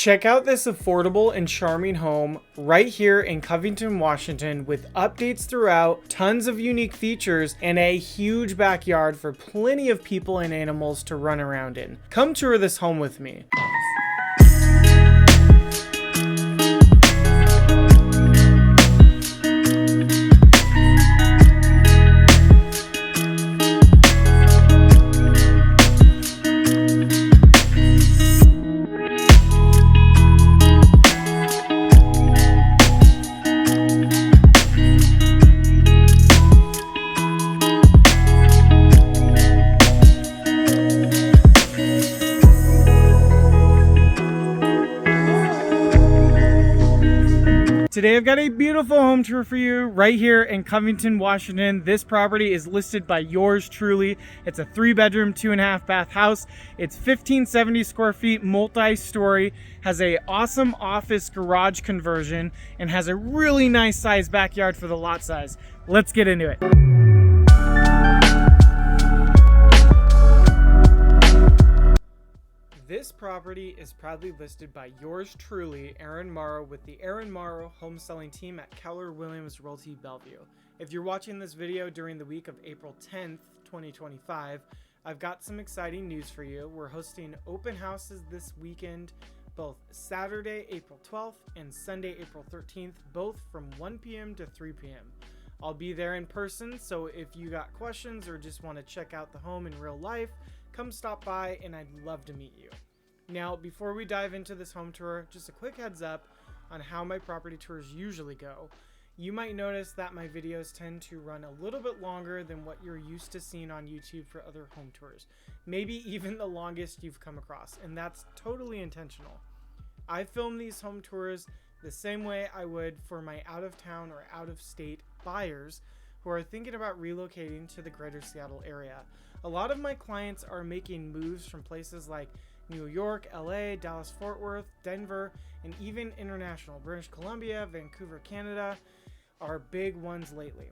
Check out this affordable and charming home right here in Covington, Washington, with updates throughout, tons of unique features, and a huge backyard for plenty of people and animals to run around in. Come tour this home with me. Today I've got a beautiful home tour for you right here in Covington, Washington. This property is listed by yours truly. It's a 3-bedroom, 2.5 bath house. It's 1,570 square feet, multi-story, has a awesome office garage conversion, and has a really nice sized backyard for the lot size. Let's get into it. This property is proudly listed by yours truly, Aaron Morrow, with the Aaron Morrow home selling team at Keller Williams Realty Bellevue. If you're watching this video during the week of April 10th, 2025, I've got some exciting news for you. We're hosting open houses this weekend, both Saturday, April 12th and Sunday, April 13th, both from 1 p.m. to 3 p.m. I'll be there in person, so if you got questions or just want to check out the home in real life, come stop by and I'd love to meet you. Now, before we dive into this home tour, just a quick heads up on how my property tours usually go. You might notice that my videos tend to run a little bit longer than what you're used to seeing on YouTube for other home tours. Maybe even the longest you've come across, and that's totally intentional. I film these home tours the same way I would for my out-of-town or out-of-state buyers who are thinking about relocating to the greater Seattle area. A lot of my clients are making moves from places like New York, LA, Dallas-Fort Worth, Denver, and even international. British Columbia, Vancouver, Canada are big ones lately.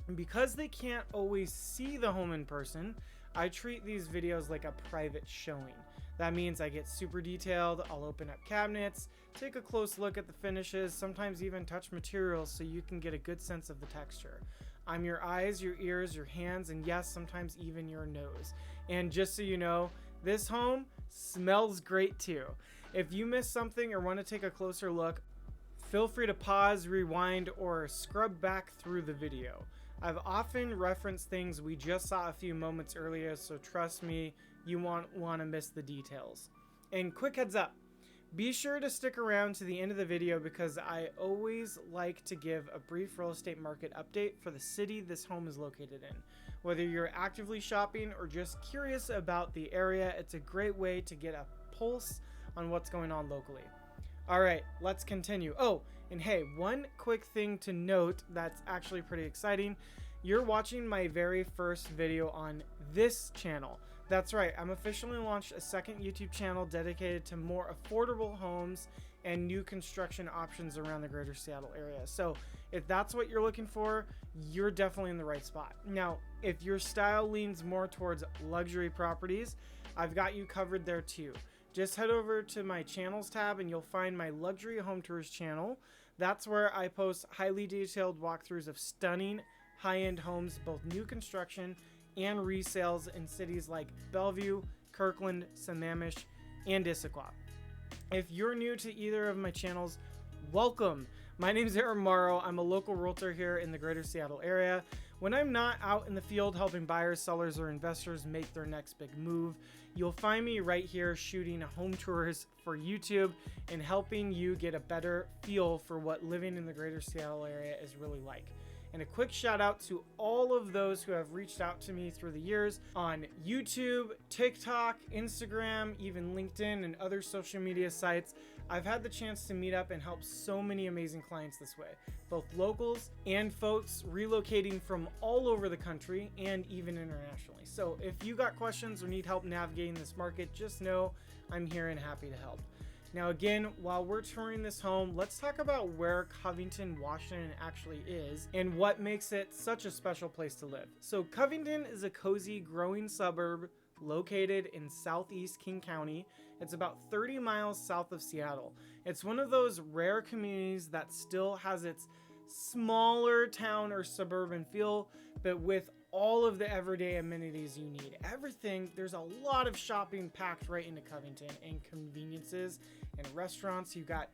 And because they can't always see the home in person, I treat these videos like a private showing. That means I get super detailed, I'll open up cabinets, take a close look at the finishes, sometimes even touch materials so you can get a good sense of the texture. I'm your eyes, your ears, your hands, and yes, sometimes even your nose. And just so you know, this home smells great too. If you missed something or want to take a closer look, feel free to pause, rewind, or scrub back through the video. I've often referenced things we just saw a few moments earlier, so trust me, you won't want to miss the details. And quick heads up, be sure to stick around to the end of the video because I always like to give a brief real estate market update for the city this home is located in. Whether you're actively shopping or just curious about the area, it's a great way to get a pulse on what's going on locally. All right, let's continue. Oh, and hey, one quick thing to note that's actually pretty exciting. You're watching my very first video on this channel. That's right, I'm officially launched a second YouTube channel dedicated to more affordable homes and new construction options around the greater Seattle area. So if that's what you're looking for, you're definitely in the right spot. Now, if your style leans more towards luxury properties, I've got you covered there too. Just head over to my channels tab and you'll find my luxury home tours channel. That's where I post highly detailed walkthroughs of stunning high-end homes, both new construction and resales in cities like Bellevue, Kirkland, Sammamish, and Issaquah. If you're new to either of my channels, welcome. My name is Aaron Morrow. I'm a local realtor here in the greater Seattle area. When I'm not out in the field helping buyers, sellers, or investors make their next big move, you'll find me right here shooting home tours for YouTube and helping you get a better feel for what living in the greater Seattle area is really like. And a quick shout out to all of those who have reached out to me through the years on YouTube, TikTok, Instagram, even LinkedIn and other social media sites. I've had the chance to meet up and help so many amazing clients this way, both locals and folks relocating from all over the country and even internationally. So if you got questions or need help navigating this market, just know I'm here and happy to help. Now again, while we're touring this home, let's talk about where Covington, Washington actually is and what makes it such a special place to live. So Covington is a cozy, growing suburb located in southeast King County. It's about 30 miles south of Seattle. It's one of those rare communities that still has its smaller town or suburban feel, but with all of the everyday amenities you need. Everything, there's a lot of shopping packed right into Covington, and conveniences and restaurants. You got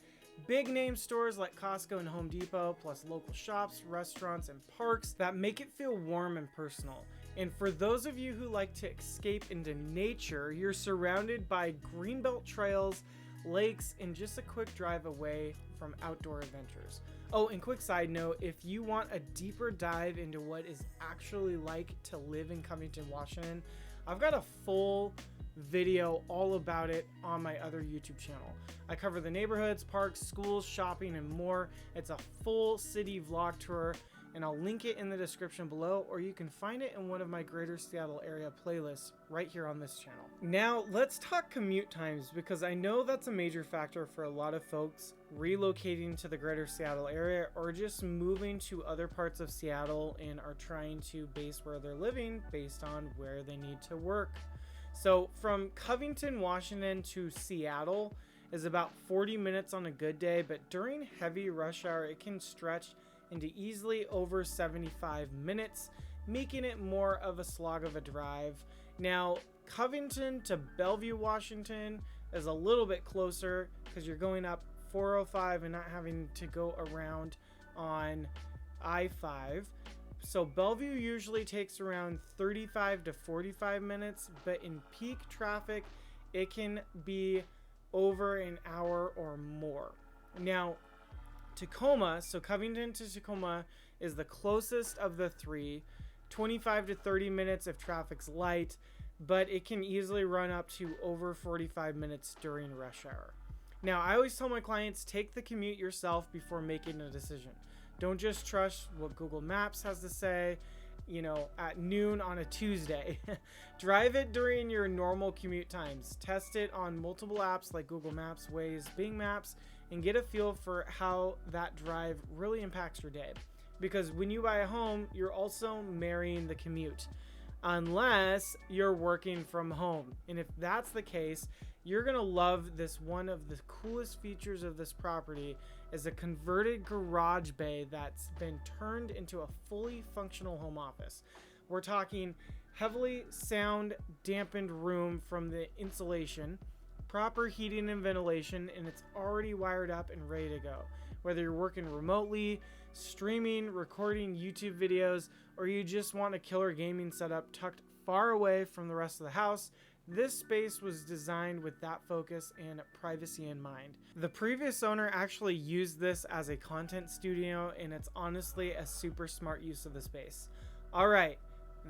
big name stores like Costco and Home Depot, plus local shops, restaurants, and parks that make it feel warm and personal. And for those of you who like to escape into nature, you're surrounded by greenbelt trails, lakes, and just a quick drive away from outdoor adventures. Oh, and quick side note, if you want a deeper dive into what is actually like to live in Covington, Washington, I've got a full video all about it on my other YouTube channel. I cover the neighborhoods, parks, schools, shopping, and more. It's a full city vlog tour, and I'll link it in the description below, or you can find it in one of my Greater Seattle area playlists right here on this channel. Now let's talk commute times, because I know that's a major factor for a lot of folks relocating to the Greater Seattle area or just moving to other parts of Seattle and are trying to base where they're living based on where they need to work. So from Covington, Washington to Seattle is about 40 minutes on a good day, but during heavy rush hour it can stretch into easily over 75 minutes, making it more of a slog of a drive. Now, Covington to Bellevue, Washington is a little bit closer because you're going up 405 and not having to go around on I-5. So Bellevue usually takes around 35 to 45 minutes, but in peak traffic, it can be over an hour or more. Now, Tacoma, so Covington to Tacoma is the closest of the three, 25 to 30 minutes if traffic's light, but it can easily run up to over 45 minutes during rush hour. Now, I always tell my clients, take the commute yourself before making a decision. Don't just trust what Google Maps has to say, at noon on a Tuesday. Drive it during your normal commute times. Test it on multiple apps like Google Maps, Waze, Bing Maps, and get a feel for how that drive really impacts your day. Because when you buy a home, you're also marrying the commute, unless you're working from home. And if that's the case, you're gonna love this. One of the coolest features of this property is a converted garage bay that's been turned into a fully functional home office. We're talking heavily sound dampened room from the insulation, proper heating and ventilation, and it's already wired up and ready to go. Whether you're working remotely, streaming, recording YouTube videos, or you just want a killer gaming setup tucked far away from the rest of the house, this space was designed with that focus and privacy in mind. The previous owner actually used this as a content studio, and it's honestly a super smart use of the space. All right,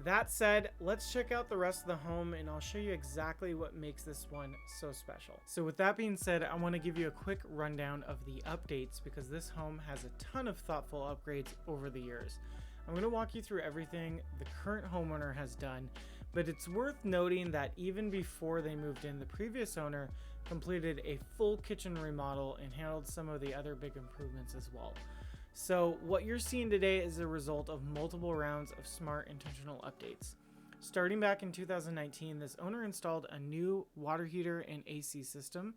that said, let's check out the rest of the home and I'll show you exactly what makes this one so special. So with that being said, I want to give you a quick rundown of the updates because this home has a ton of thoughtful upgrades over the years. I'm going to walk you through everything the current homeowner has done, but it's worth noting that even before they moved in, the previous owner completed a full kitchen remodel and handled some of the other big improvements as well. So what you're seeing today is a result of multiple rounds of smart intentional updates. Starting back in 2019, this owner installed a new water heater and AC system,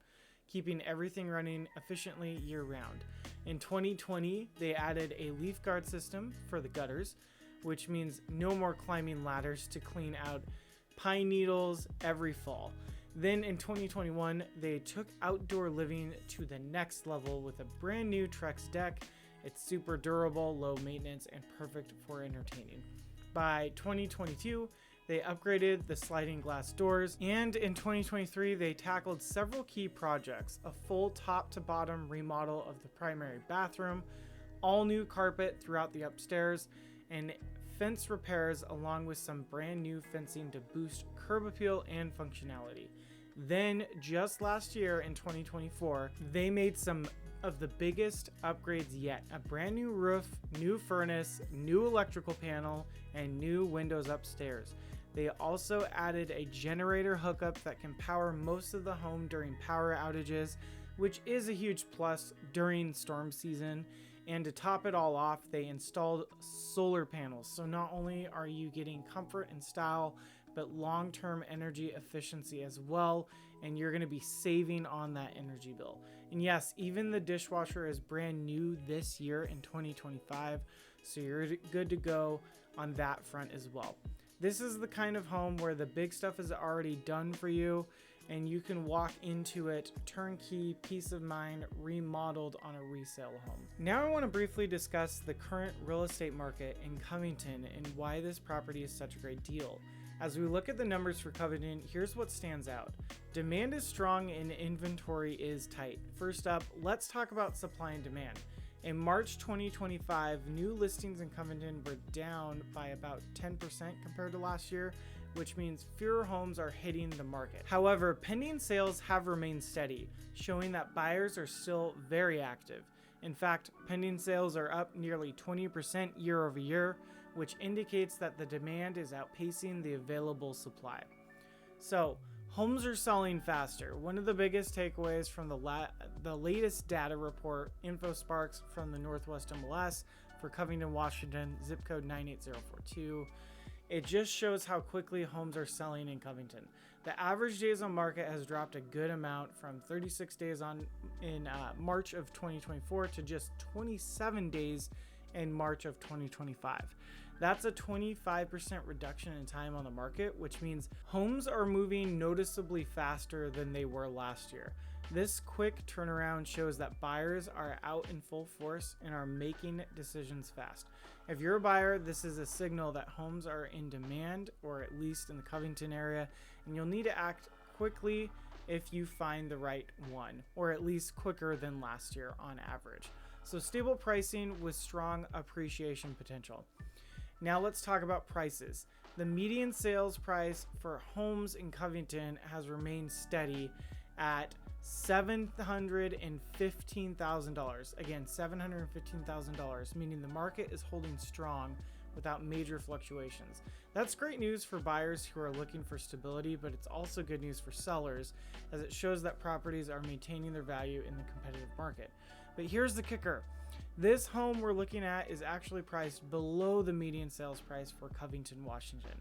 keeping everything running efficiently year-round. In 2020, they added a leaf guard system for the gutters, which means no more climbing ladders to clean out pine needles every fall. Then in 2021, they took outdoor living to the next level with a brand new Trex deck. It's super durable, low maintenance, and perfect for entertaining. By 2022, they upgraded the sliding glass doors, and in 2023, they tackled several key projects: a full top to bottom remodel of the primary bathroom, all new carpet throughout the upstairs, and fence repairs along with some brand new fencing to boost curb appeal and functionality. Then just last year in 2024, they made some of the biggest upgrades yet: a brand new roof, new furnace, new electrical panel, and new windows upstairs. They also added a generator hookup that can power most of the home during power outages, which is a huge plus during storm season. And to top it all off, they installed solar panels. So not only are you getting comfort and style, but long-term energy efficiency as well, and you're going to be saving on that energy bill. And yes, even the dishwasher is brand new this year in 2025, so you're good to go on that front as well. This is the kind of home where the big stuff is already done for you, and you can walk into it turnkey, peace of mind, remodeled on a resale home. Now I want to briefly discuss the current real estate market in Covington and why this property is such a great deal. As we look at the numbers for Covington, here's what stands out. Demand is strong and inventory is tight. First up, let's talk about supply and demand. In March 2025, new listings in Covington were down by about 10% compared to last year, which means fewer homes are hitting the market. However, pending sales have remained steady, showing that buyers are still very active. In fact, pending sales are up nearly 20% year over year, which indicates that the demand is outpacing the available supply. So, homes are selling faster. One of the biggest takeaways from the latest data report, InfoSparks from the Northwest MLS for Covington, Washington, zip code 98042, it just shows how quickly homes are selling in Covington. The average days on market has dropped a good amount from 36 days in March of 2024 to just 27 days in March of 2025. That's a 25% reduction in time on the market, which means homes are moving noticeably faster than they were last year. This quick turnaround shows that buyers are out in full force and are making decisions fast. If you're a buyer, this is a signal that homes are in demand, or at least in the Covington area, and you'll need to act quickly if you find the right one, or at least quicker than last year on average. So stable pricing with strong appreciation potential. Now let's talk about prices. The median sales price for homes in Covington has remained steady at $715,000. Again, $715,000, meaning the market is holding strong without major fluctuations. That's great news for buyers who are looking for stability, but it's also good news for sellers, as it shows that properties are maintaining their value in the competitive market. But here's the kicker. This home we're looking at is actually priced below the median sales price for Covington, Washington.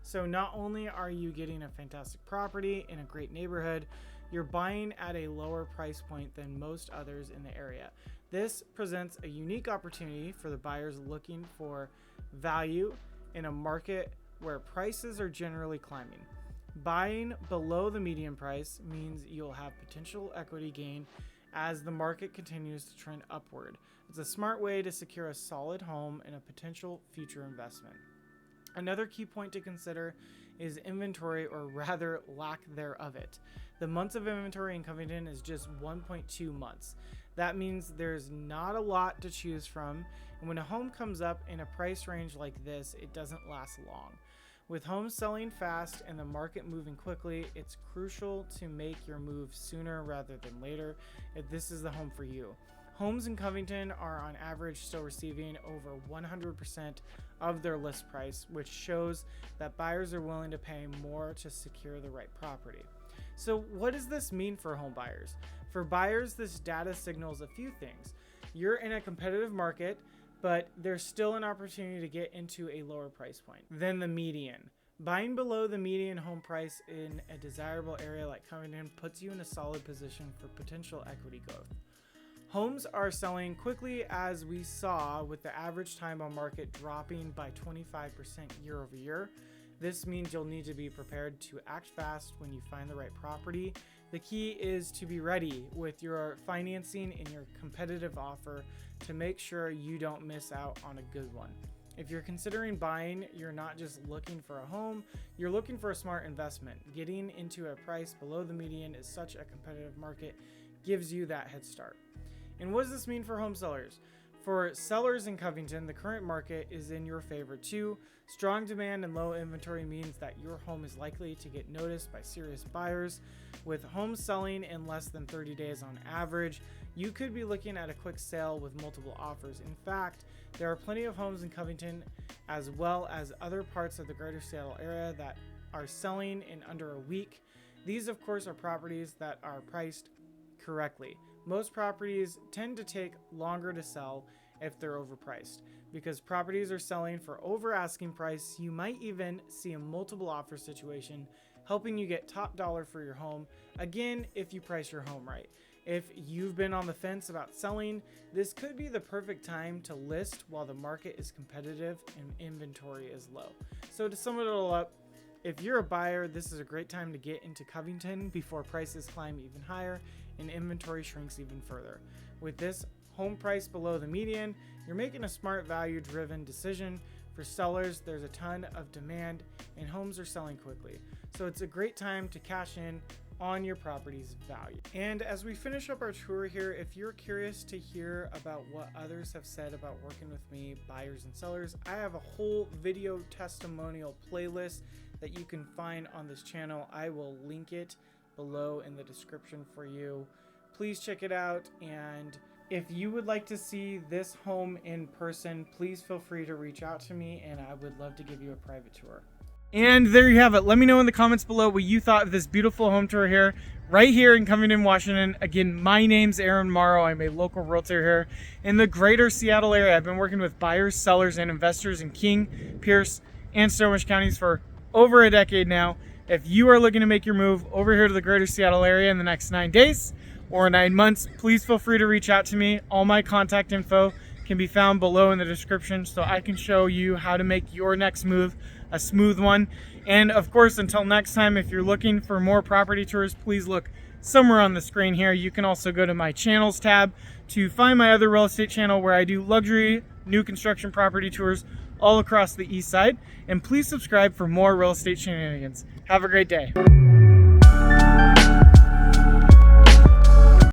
So not only are you getting a fantastic property in a great neighborhood, you're buying at a lower price point than most others in the area. This presents a unique opportunity for the buyers looking for value in a market where prices are generally climbing. Buying below the median price means you'll have potential equity gain as the market continues to trend upward. It's a smart way to secure a solid home and a potential future investment. Another key point to consider is inventory, or rather lack thereof it. The months of inventory in Covington is just 1.2 months. That means there's not a lot to choose from, and when a home comes up in a price range like this, it doesn't last long. With homes selling fast and the market moving quickly, it's crucial to make your move sooner rather than later if this is the home for you. Homes in Covington are on average still receiving over 100% of their list price, which shows that buyers are willing to pay more to secure the right property. So what does this mean for home buyers? For buyers, this data signals a few things. You're in a competitive market, but there's still an opportunity to get into a lower price point than the median. Buying below the median home price in a desirable area like Covington puts you in a solid position for potential equity growth. Homes are selling quickly, as we saw, with the average time on market dropping by 25% year over year. This means you'll need to be prepared to act fast when you find the right property. The key is to be ready with your financing and your competitive offer to make sure you don't miss out on a good one. If you're considering buying, you're not just looking for a home, you're looking for a smart investment. Getting into a price below the median is such a competitive market, gives you that head start. And what does this mean for home sellers? For sellers in Covington, the current market is in your favor too. Strong demand and low inventory means that your home is likely to get noticed by serious buyers. With homes selling in less than 30 days on average, you could be looking at a quick sale with multiple offers. In fact, there are plenty of homes in Covington, as well as other parts of the greater Seattle area, that are selling in under a week. These, of course, are properties that are priced correctly. Most properties tend to take longer to sell if they're overpriced. because properties are selling for over asking price. You might even see a multiple offer situation, helping you get top dollar for your home. Again, if you price your home right. If you've been on the fence about selling, this could be the perfect time to list while the market is competitive and inventory is low. So to sum it all up, if you're a buyer, this is a great time to get into Covington before prices climb even higher and inventory shrinks even further. With this home price below the median, you're making a smart value-driven decision. For sellers, there's a ton of demand and homes are selling quickly. So it's a great time to cash in on your property's value. And as we finish up our tour here, if you're curious to hear about what others have said about working with me, buyers and sellers, I have a whole video testimonial playlist that you can find on this channel. I will link it below in the description for you. Please check it out. And if you would like to see this home in person, please feel free to reach out to me and I would love to give you a private tour. And there you have it. Let me know in the comments below what you thought of this beautiful home tour here, right here in Covington, Washington. Again, my name's Aaron Morrow. I'm a local realtor here in the greater Seattle area. I've been working with buyers, sellers, and investors in King, Pierce, and Snohomish counties for over a decade now. If you are looking to make your move over here to the greater Seattle area in the next 9 days or 9 months, please feel free to reach out to me. All my contact info can be found below in the description so I can show you how to make your next move a smooth one. And of course, until next time, if you're looking for more property tours, please look somewhere on the screen here. You can also go to my channels tab to find my other real estate channel where I do luxury new construction property tours all across the east side. And please subscribe for more real estate shenanigans. Have a great day.